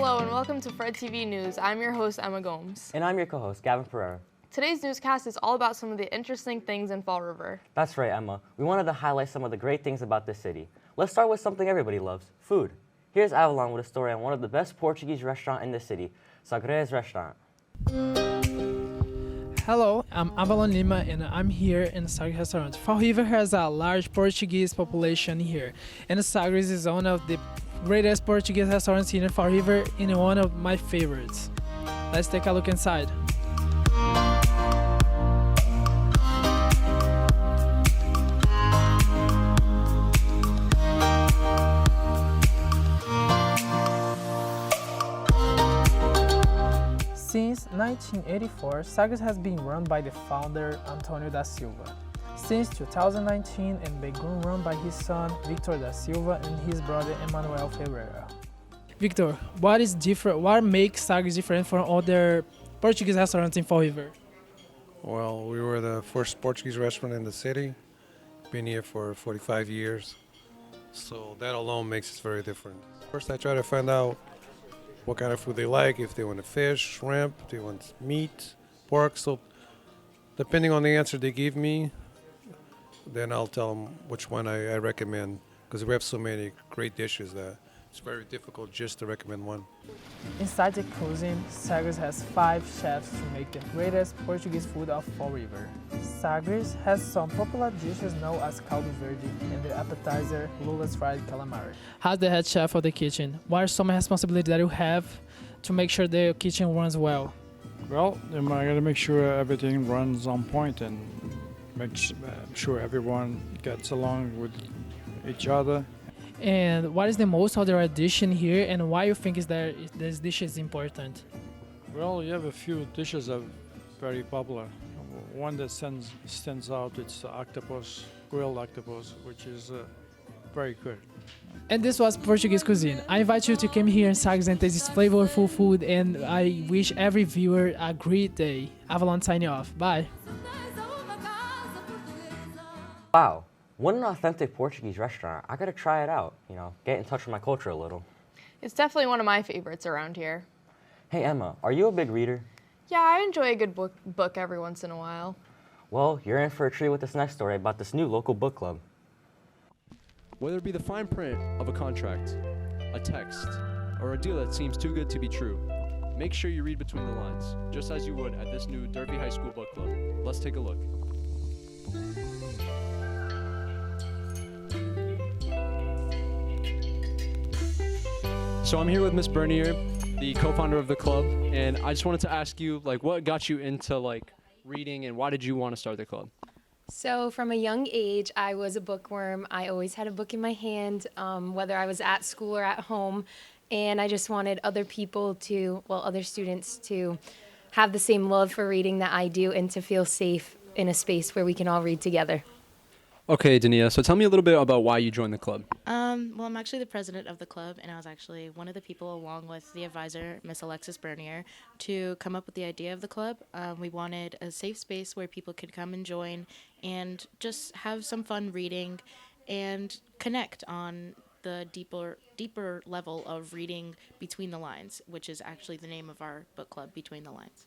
Hello and welcome to Fred TV News. I'm your host, Emma Gomes. And I'm your co-host, Gavin Pereira. Today's newscast is all about some of the interesting things in Fall River. That's right, Emma. We wanted to highlight some of the great things about this city. Let's start with something everybody loves, food. Here's Avalon with a story on one of the best Portuguese restaurants in the city, Portuguese Restaurant. Hello, I'm Avalon Lima and I'm here in Sagres Restaurant. Fall River has a large Portuguese population here, and Sagres is one of the greatest Portuguese restaurants here in Fall River and one of my favorites. Let's take a look inside. Since 1984, Sagres has been run by the founder Antonio da Silva. Since 2019, and begun run by his son Victor da Silva and his brother Emmanuel Ferreira. Victor, what makes Sagres different from other Portuguese restaurants in Fall River? Well, we were the first Portuguese restaurant in the city. Been here for 45 years. So that alone makes us very different. First, I try to find out what kind of food they like, if they want fish, shrimp, if they want meat, pork. So depending on the answer they give me, then I'll tell them which one I recommend, because we have so many great dishes that it's very difficult just to recommend one. Inside the cuisine, Sagres has 5 chefs to make the greatest Portuguese food of Fall River. Sagres has some popular dishes known as caldo verde and the appetizer Lula's fried calamari. As the head chef of the kitchen, what are some responsibilities that you have to make sure the kitchen runs well? Well, I gotta make sure everything runs on point and make sure everyone gets along with each other. And what is the most other addition here, and why you think is that this dish is important? Well, you have a few dishes that are very popular. One that stands out, it's octopus, grilled octopus, which is very good. And this was Portuguese cuisine. I invite you to come here in Sagres and taste this flavorful food, and I wish every viewer a great day. Avalon signing off. Bye. Wow, what an authentic Portuguese restaurant. I gotta try it out, get in touch with my culture a little. It's definitely one of my favorites around here. Hey Emma, are you a big reader? Yeah, I enjoy a good book every once in a while. Well, you're in for a treat with this next story about this new local book club. Whether it be the fine print of a contract, a text, or a deal that seems too good to be true, make sure you read between the lines, just as you would at this new Derby High School book club. Let's take a look. So I'm here with Miss Bernier, the co-founder of the club, and I just wanted to ask you, what got you into, reading, and why did you want to start the club? So from a young age, I was a bookworm. I always had a book in my hand, whether I was at school or at home, and I just wanted other students to have the same love for reading that I do and to feel safe in a space where we can all read together. Okay, Dania, so tell me a little bit about why you joined the club. Well, I'm actually the president of the club, and I was actually one of the people, along with the advisor, Miss Alexis Bernier, to come up with the idea of the club. We wanted a safe space where people could come and join and just have some fun reading and connect on the deeper level of reading between the lines, which is actually the name of our book club, Between the Lines.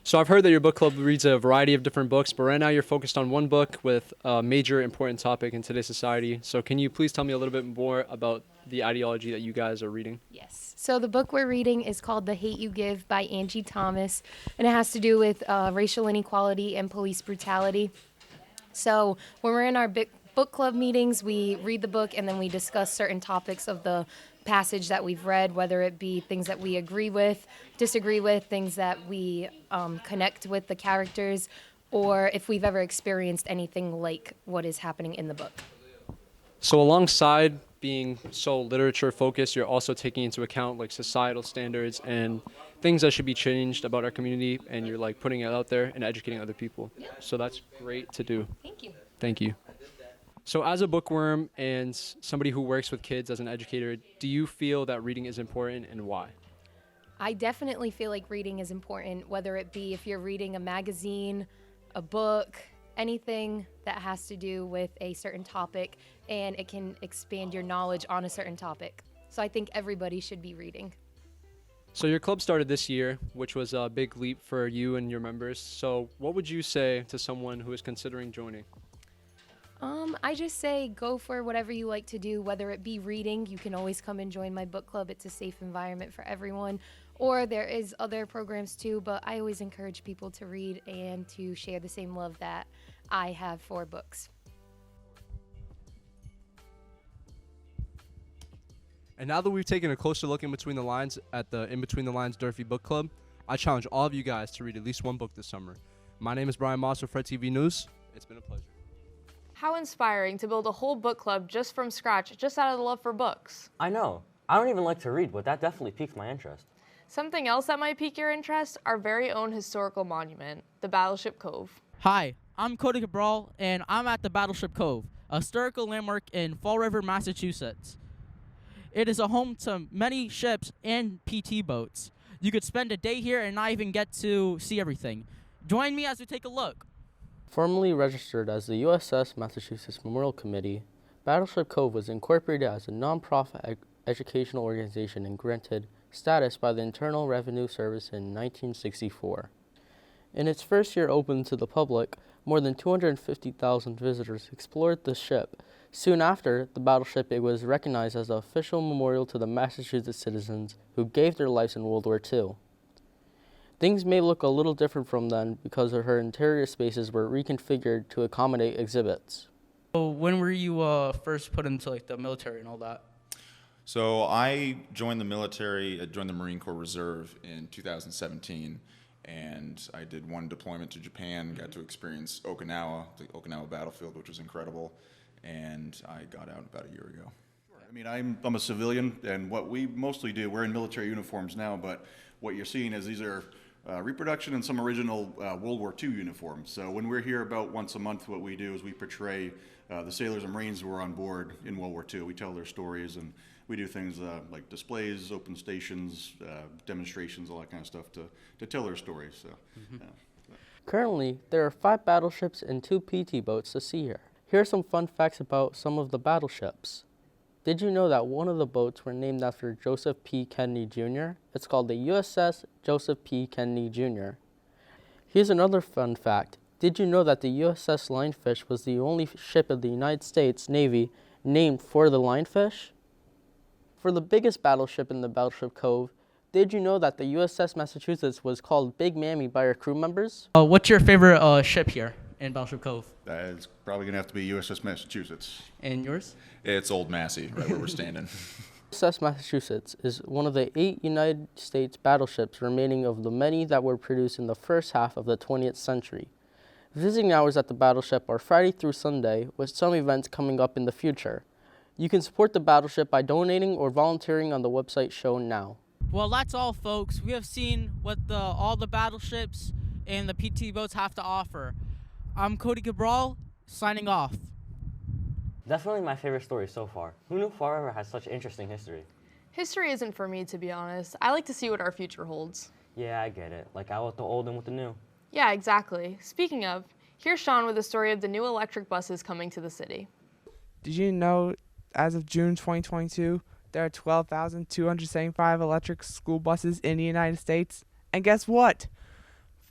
So I've heard that your book club reads a variety of different books, but right now you're focused on one book with a major important topic in today's society. So can you please tell me a little bit more about the ideology that you guys are reading? Yes. So the book we're reading is called The Hate You Give by Angie Thomas, and it has to do with racial inequality and police brutality. So when we're in our book club meetings, we read the book and then we discuss certain topics of the passage that we've read, whether it be things that we agree with, disagree with, things that we connect with the characters, or if we've ever experienced anything like what is happening in the book. So alongside being so literature focused, you're also taking into account societal standards and things that should be changed about our community, and you're putting it out there and educating other people. So that's great to do. Thank you. Thank you. So as a bookworm and somebody who works with kids as an educator, do you feel that reading is important, and why? I definitely feel like reading is important, whether it be if you're reading a magazine, a book, anything that has to do with a certain topic, and it can expand your knowledge on a certain topic. So I think everybody should be reading. So your club started this year, which was a big leap for you and your members. So what would you say to someone who is considering joining? I just say go for whatever you like to do, whether it be reading. You can always come and join my book club. It's a safe environment for everyone. Or there is other programs too, but I always encourage people to read and to share the same love that I have for books. And now that we've taken a closer look in between the lines at the In Between the Lines Durfee Book Club, I challenge all of you guys to read at least one book this summer. My name is Brian Moss with Fred TV News. It's been a pleasure. How inspiring to build a whole book club just from scratch, just out of the love for books. I know. I don't even like to read, but that definitely piqued my interest. Something else that might pique your interest, our very own historical monument, the Battleship Cove. Hi, I'm Cody Cabral, and I'm at the Battleship Cove, a historical landmark in Fall River, Massachusetts. It is a home to many ships and PT boats. You could spend a day here and not even get to see everything. Join me as we take a look. Formerly registered as the USS Massachusetts Memorial Committee, Battleship Cove was incorporated as a nonprofit educational organization and granted status by the Internal Revenue Service in 1964. In its first year open to the public, more than 250,000 visitors explored the ship. Soon after the battleship, it was recognized as an official memorial to the Massachusetts citizens who gave their lives in World War II. Things may look a little different from then because her interior spaces were reconfigured to accommodate exhibits. So when were you first put into the military and all that? So I joined the military, joined the Marine Corps Reserve in 2017, and I did one deployment to Japan, got to experience Okinawa, the Okinawa battlefield, which was incredible, and I got out about a year ago. I mean, I'm a civilian, and what we mostly do, we're in military uniforms now, but what you're seeing is these are reproduction and some original World War II uniforms. So when we're here about once a month, what we do is we portray the sailors and Marines who were on board in World War II. We tell their stories, and we do things like displays, open stations, demonstrations, all that kind of stuff to tell their stories. So, Currently, there are 5 battleships and 2 PT boats to see here. Here are some fun facts about some of the battleships. Did you know that one of the boats were named after Joseph P. Kennedy Jr.? It's called the USS Joseph P. Kennedy Jr. Here's another fun fact. Did you know that the USS Lionfish was the only ship of the United States Navy named for the lionfish? For the biggest battleship in the Battleship Cove, did you know that the USS Massachusetts was called Big Mammy by her crew members? What's your favorite ship here in Battleship Cove? it's probably going to have to be USS Massachusetts. And yours? It's Old Massey, right where we're standing. USS Massachusetts is one of the 8 United States battleships remaining of the many that were produced in the first half of the 20th century. Visiting hours at the battleship are Friday through Sunday, with some events coming up in the future. You can support the battleship by donating or volunteering on the website shown now. Well, that's all, folks. We have seen what all the battleships and the PT boats have to offer. I'm Cody Cabral, signing off. Definitely my favorite story so far. Who knew Fall River has such interesting history? History isn't for me, to be honest. I like to see what our future holds. Yeah, I get it. Like out with the old and with the new. Yeah, exactly. Speaking of, here's Sean with the story of the new electric buses coming to the city. Did you know, as of June 2022, there are 12,275 electric school buses in the United States? And guess what?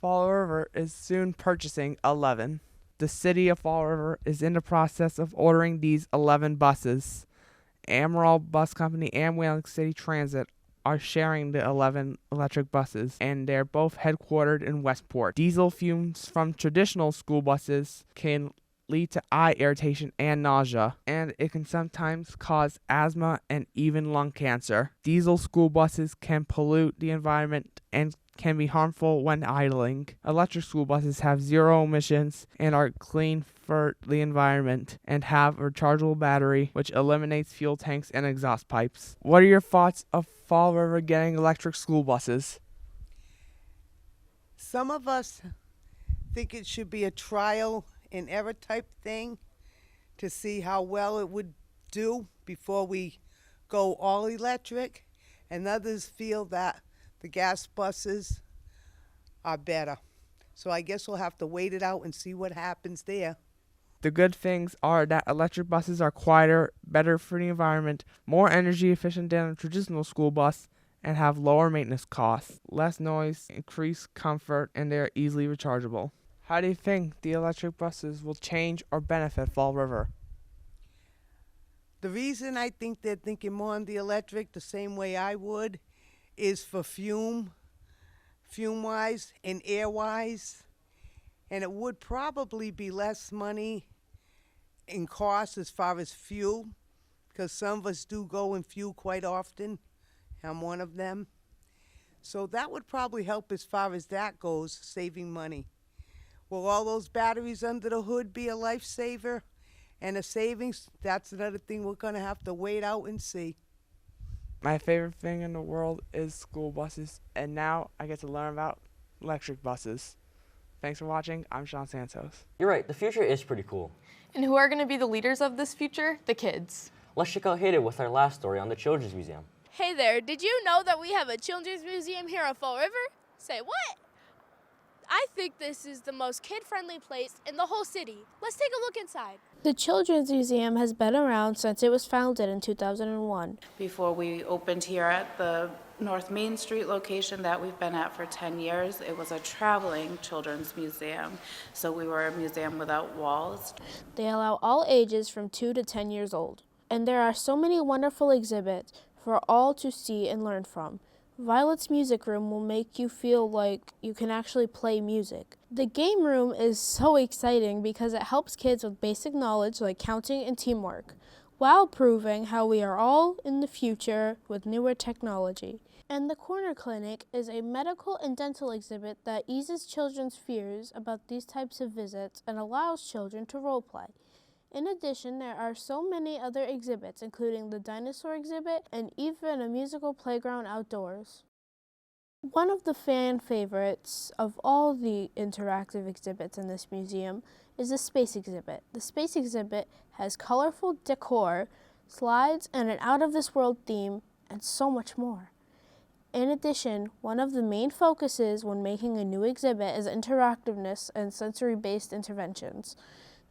Fall River is soon purchasing 11. The city of Fall River is in the process of ordering these 11 buses. Amaral Bus Company and Wayland City Transit are sharing the 11 electric buses, and they're both headquartered in Westport. Diesel fumes from traditional school buses can lead to eye irritation and nausea, and it can sometimes cause asthma and even lung cancer. Diesel school buses can pollute the environment and can be harmful when idling. Electric school buses have 0 emissions and are clean for the environment and have a rechargeable battery which eliminates fuel tanks and exhaust pipes. What are your thoughts of Fall River getting electric school buses? Some of us think it should be a trial and error type thing to see how well it would do before we go all electric, and others feel that the gas buses are better. So I guess we'll have to wait it out and see what happens there. The good things are that electric buses are quieter, better for the environment, more energy efficient than a traditional school bus, and have lower maintenance costs, less noise, increased comfort, and they are easily rechargeable. How do you think the electric buses will change or benefit Fall River? The reason I think they're thinking more on the electric the same way I would is for fume-wise and air-wise. And it would probably be less money in cost as far as fuel, because some of us do go and fuel quite often. I'm one of them. So that would probably help as far as that goes, saving money. Will all those batteries under the hood be a lifesaver and a savings? That's another thing we're going to have to wait out and see. My favorite thing in the world is school buses, and now I get to learn about electric buses. Thanks for watching. I'm Sean Santos. You're right, the future is pretty cool. And who are going to be the leaders of this future? The kids. Let's check out Hayden with our last story on the Children's Museum. Hey there, did you know that we have a children's museum here at Fall River? Say what? I think this is the most kid-friendly place in the whole city. Let's take a look inside. The Children's Museum has been around since it was founded in 2001. Before we opened here at the North Main Street location that we've been at for 10 years, it was a traveling children's museum. So we were a museum without walls. They allow all ages from 2 to 10 years old. And there are so many wonderful exhibits for all to see and learn from. Violet's music room will make you feel like you can actually play music. The game room is so exciting because it helps kids with basic knowledge like counting and teamwork, while proving how we are all in the future with newer technology. And the Corner Clinic is a medical and dental exhibit that eases children's fears about these types of visits and allows children to role play. In addition, there are so many other exhibits, including the dinosaur exhibit and even a musical playground outdoors. One of the fan favorites of all the interactive exhibits in this museum is the space exhibit. The space exhibit has colorful decor, slides, and an out-of-this-world theme, and so much more. In addition, one of the main focuses when making a new exhibit is interactiveness and sensory-based interventions.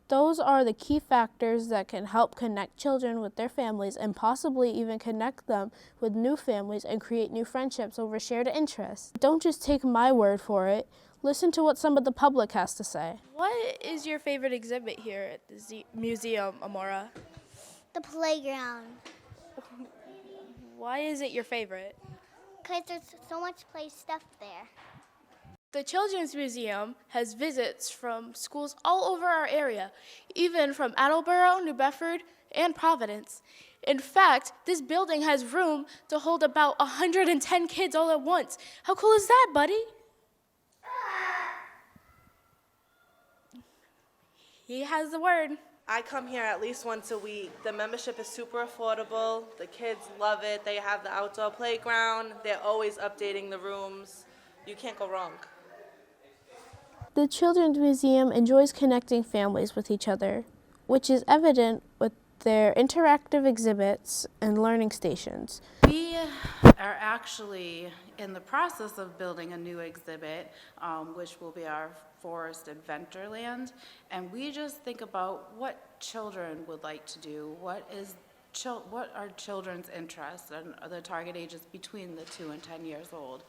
Those are the key factors that can help connect children with their families and possibly even connect them with new families and create new friendships over shared interests. Don't just take my word for it. Listen to what some of the public has to say. What is your favorite exhibit here at the museum, Amora? The playground. Why is it your favorite? Because there's so much play stuff there. The Children's Museum has visits from schools all over our area, even from Attleboro, New Bedford, and Providence. In fact, this building has room to hold about 110 kids all at once. How cool is that, buddy? He has the word. I come here at least once a week. The membership is super affordable. The kids love it. They have the outdoor playground. They're always updating the rooms. You can't go wrong. The Children's Museum enjoys connecting families with each other, which is evident with their interactive exhibits and learning stations. We are actually in the process of building a new exhibit, which will be our Forest Adventureland, and we just think about what children would like to do, what are children's interests, and the target ages between the 2 and 10 years old.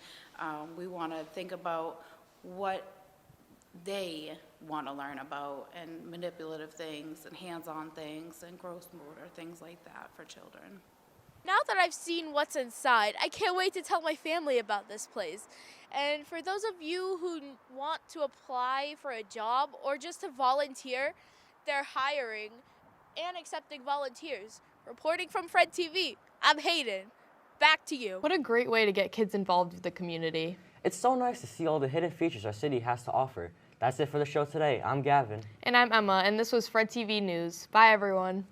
We want to think about what they want to learn about, and manipulative things and hands-on things and gross motor, things like that for children. Now that I've seen what's inside, I can't wait to tell my family about this place. And for those of you who want to apply for a job or just to volunteer, they're hiring and accepting volunteers. Reporting from Fred TV, I'm Hayden. Back to you. What a great way to get kids involved with the community. It's so nice to see all the hidden features our city has to offer. That's it for the show today. I'm Gavin. And I'm Emma, and this was Fred TV News. Bye, everyone.